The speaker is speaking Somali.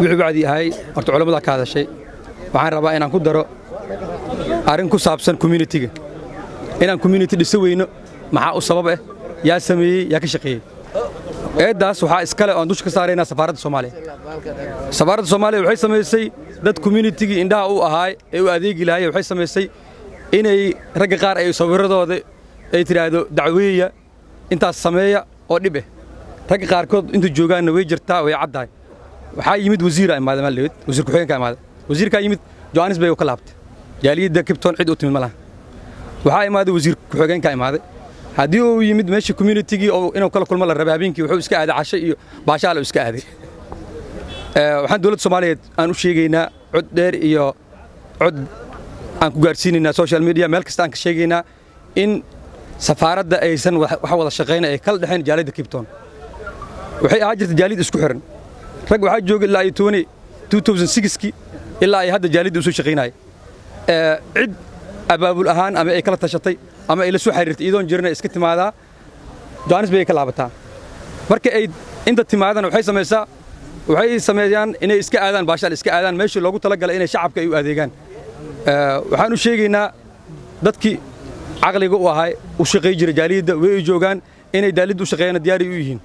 wixii bacdi ahay horta culimada ka hadashay waxaan rabaa inaan ku daro arrin ku saabsan community-ga inaan community dhisaweyno maxaa u sabab ah yaa sameeyay yaa ka shaqeeyay eedaas waxaa iskale oo dusha ka saarayna safaaradda Soomaaliya waxay sameysay dad community-ga indhaha u ahaay ee u adeegi lahaayay waxay sameysay inay ragga qaar ay sawiradooda ay tiraahdo dacweeya intaas sameeya oo dhib ah ragga qaarkood inta joogaanna way jirtaa way caddahay waxaa yimid wasiir imaada maalweed wasiir ku xigeenka imaada wasiirka yimid Johannesburg oo ka laabtay jaaliyadda Cape Town cid u timid malaha waxaa imaada wasiir ku xigeenka imaada haddii uu yimid meesha community-gii oo inuu kala kulmo la rabay habeenkii wuxuu iska aaday casho iyo baashaal iska aaday waxaan dawladda Soomaaliyeed aan u sheegaynaa cod dheer iyo cod aan ku gaarsiinaynaa social media meel kasta aan ka sheegaynaa in safaaradda aysan wax wada shaqeynay ay kala dhaxeen jaaliyadda Cape Town waxay ahaa jirtay jaaliyad isku xiran rag waxaa joogay ilaa 2006 ilaa ay hadda jaaliyadda u soo shaqeynay cid abaabul ahaan ama ay kala tashatay ama ay la soo xiriirtay idoon jirna iska timaadaa Johannesburg ka laabataa marka ay inta timaadana waxay sameeyaan inay iska aadaan baashaal iska aadaan meeshii loogu talagalay inay shacabka ay u adeegaan waxaan u sheegaynaa dadkii caqliga u ahaa u shaqeey jiray jaaliyadda way joogaan inay daalid u shaqeeyaan diyaar u yihiin